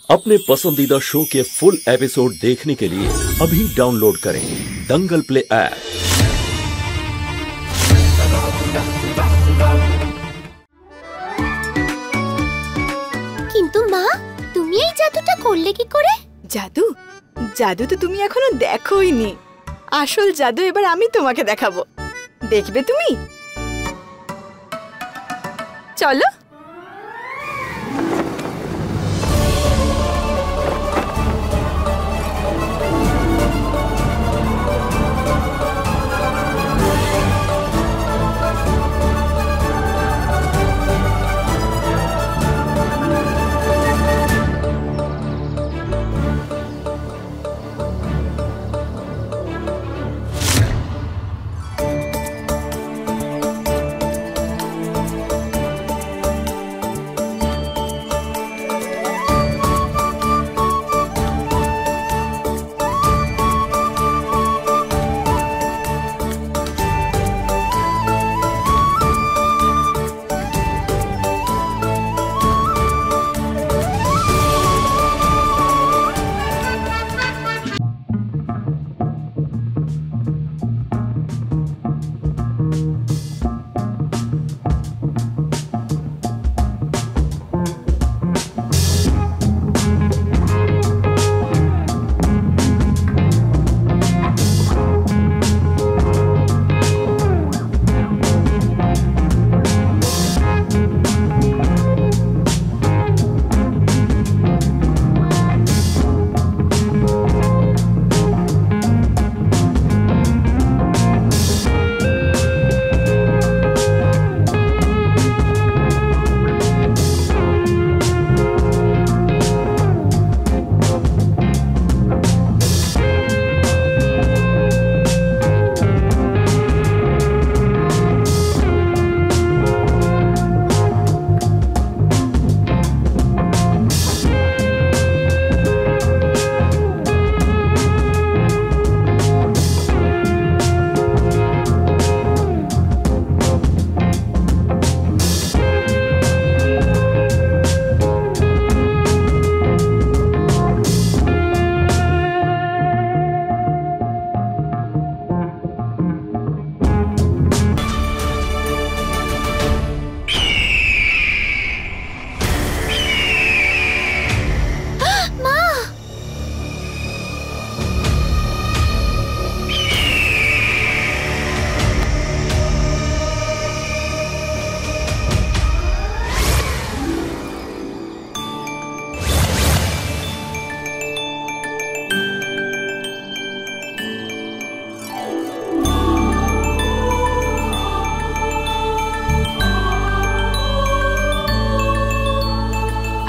अपने पसंदीदा शो के फुल एपिसोड देखने के लिए अभी डाउनलोड करें दंगल प्ले ऐप। কিন্তু মা, তুমি এই জাদুটা করলে কি করে? জাদু জাদু তো তুমি এখনো দেখোইনি। আসল জাদু এবার আমি তোমাকে দেখাবো, দেখবে তুমি। চলো।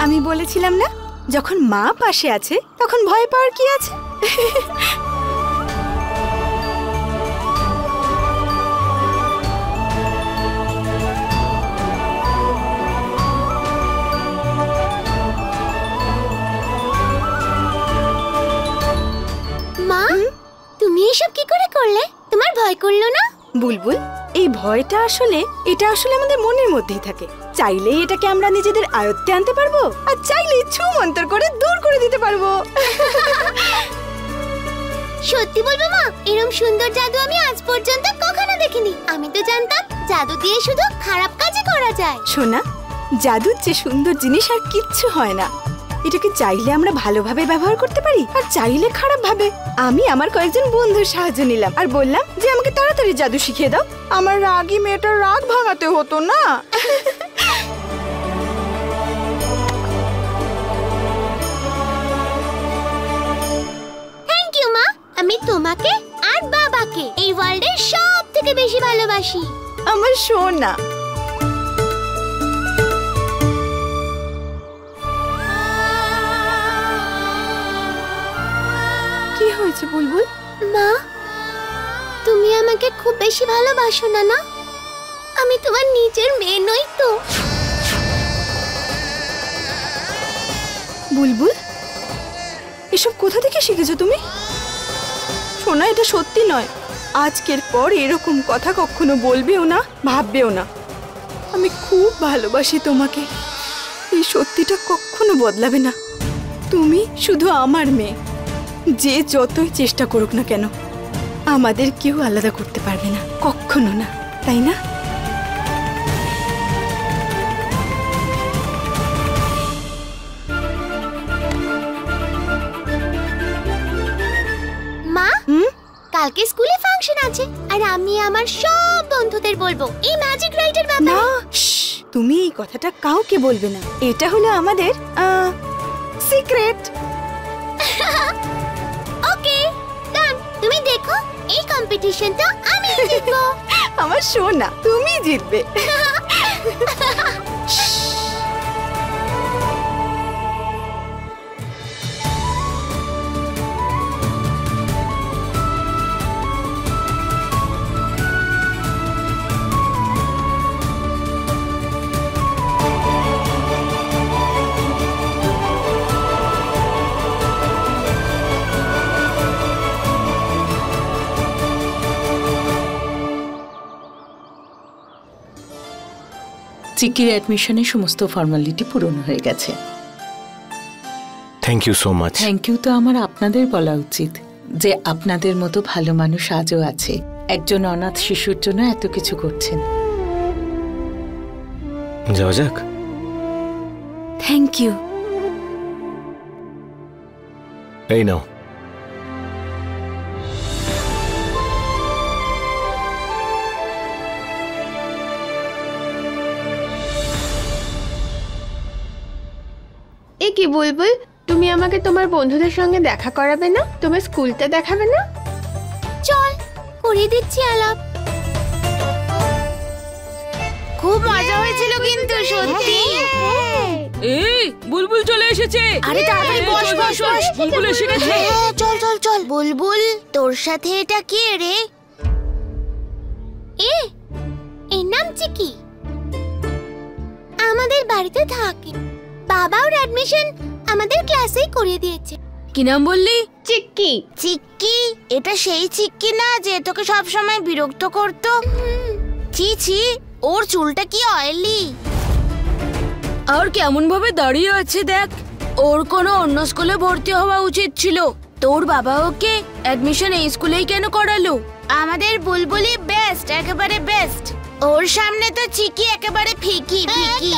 আমি বলেছিলাম না, যখন মা পাশে আছে তখন ভয় পাওয়ার কি আছে। মা, তুমি এসব কি করে করলে? তোমার ভয় করলো না? বুলবুল, এই ভয়টা এটা আসলে আমাদের মনের মধ্যেই থাকে। চাইলেই এটাকে আমরা নিজেদের আয়ত্তে আনতে পারবো, আর চাইলেই ছু মন্তর করে দূর করে দিতে পারবো। সত্যি বলবো মা, এরকম সুন্দর জাদু আমি আজ পর্যন্ত কখনো দেখিনি। আমি তো জানতাম জাদু দিয়ে শুধু খারাপ কাজই করা যায়। শোনা, জাদুর যে সুন্দর জিনিস আর কিচ্ছু হয় না। এটাকে চাইলে আমরা ভালোভাবে ব্যবহার করতে পারি, আর চাইলে খারাপ ভাবে। আমি আমার কয়েকজন বন্ধুর সাহায্য নিলাম আর বললাম যে আমাকে তাড়াতাড়ি জাদু শিখিয়ে দাও। আমার রাগী মেয়েটার রাগ ভাঙাতে হতো না। থ্যাংক ইউ মা। আমি তোমাকে আর বাবাকে এই ওয়ার্ল্ডের সব থেকে বেশি ভালোবাসি। আমার সোনা। কি হয়েছে বুলবুল? মা, তুমি আমাকে খুব বেশি ভালোবাসো না? না, আমি তোমার নিজের মেয়ে নই তো? বুলবুল, এসব কোথা থেকে শিখেছো তুমি? সোনা, এটা সত্যি নয়। আজকের পর এরকম কথা কখনো বলবেও না, ভাববেও না। আমি খুব ভালোবাসি তোমাকে, এই সত্যিটা কখনো বদলাবে না। তুমি শুধু আমার মেয়ে। যে যতই চেষ্টা করুক না কেন আমাদের কেউ আলাদা করতে পারবে না, কখনো না, তাই না? মা, কালকে স্কুলে ফাংশন আছে আর আমি আমার সব বন্ধুদের বলবো এই ম্যাজিক রাইডের না, ব্যাপারে। তুমি এই কথাটা কাউকে বলবে না। এটা হলো আমাদের সিক্রেট। ওকে, ডান। তুমি দেখো এই কম্পিটিশনটা আমি জিতবো। আমার সোনা, তুমি জিতবে। চিকির অ্যাডমিশনের সমস্ত ফর্মালিটি পূরণ হয়ে গেছে। Thank you so much. Thank you তো আমার আপনাদের বলা উচিত, যে আপনাদের মতো ভালো মানুষ আজও আছে, একজন অনাথ শিশুর জন্য এত কিছু করছেন। যাওয়া যাক। Thank you. এই নাও। এ কি বুলবুল, তুমি আমাকে তোমার বন্ধুদের সঙ্গে দেখা করাবে না? তোমার স্কুলটা দেখাবে না? চল করে দিচ্ছি আলাপ। খুব মজা হয়েছিল কিন্তু সত্যি। এই বুলবুল চলে এসেছে। আরে তাড়াতাড়ি বস বস বস। বুলবুল এসে গেছে। চল চল চল। বুলবুল, তোর সাথে এটা কে রে? এর নাম চিকি। আমাদের বাড়িতে থাকে। বাবা ওর অ্যাডমিশন আমাদের ক্লাসেই করিয়ে দিয়েছে। কি নাম বললি? চিক্কি। চিক্কি? এটা সেই চিক্কি না যে তোকে সব সময় বিরক্ত করতো? ছি ছি, ওর চুলটা কি অয়েলি। আর কেমন ভাবে দাঁড়িয়ে আছে দেখ। ওর কোনো অন্য স্কুলে ভর্তি হওয়া উচিত ছিল। তোর বাবা ওকে অ্যাডমিশন এই স্কুলেই কেন করালো? আমাদের বুলবুলি বেস্ট, একেবারে বেস্ট। ওর সামনে তো চিকি একেবারে ফিকি ফিকি।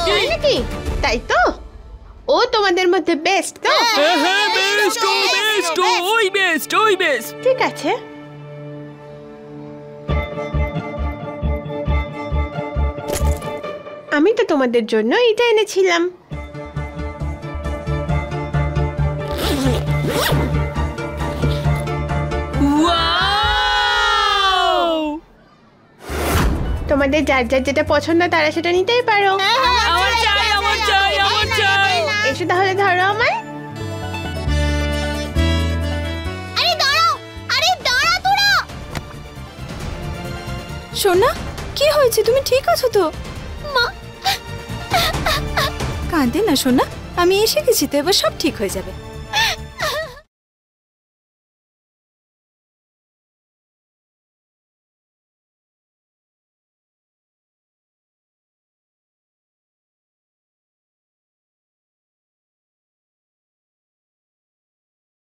তাই নাকি? তাই তো? ও তোমাদের মধ্যে বেস্ট তো? হ্যাঁ বেস্ট, ও বেস্ট, ওই বেস্ট, ওই বেস্ট। ঠিক আছে। আমি তো তোমাদের জন্য এটা এনেছিলাম। তোমাদের যার যার যেটা পছন্দ তারা সেটা নিতেই পারো। আমার চাই, আমার চাই, আমার চাই। এসো তাহলে ধরো আমায়। আরে দাঁড়াও, আরে দাঁড়া তোরা। সোনা, কি হয়েছে? তুমি ঠিক আছো তো? মা, কাঁদে না সোনা, আমি এসে গেছি তো, এবার সব ঠিক হয়ে যাবে।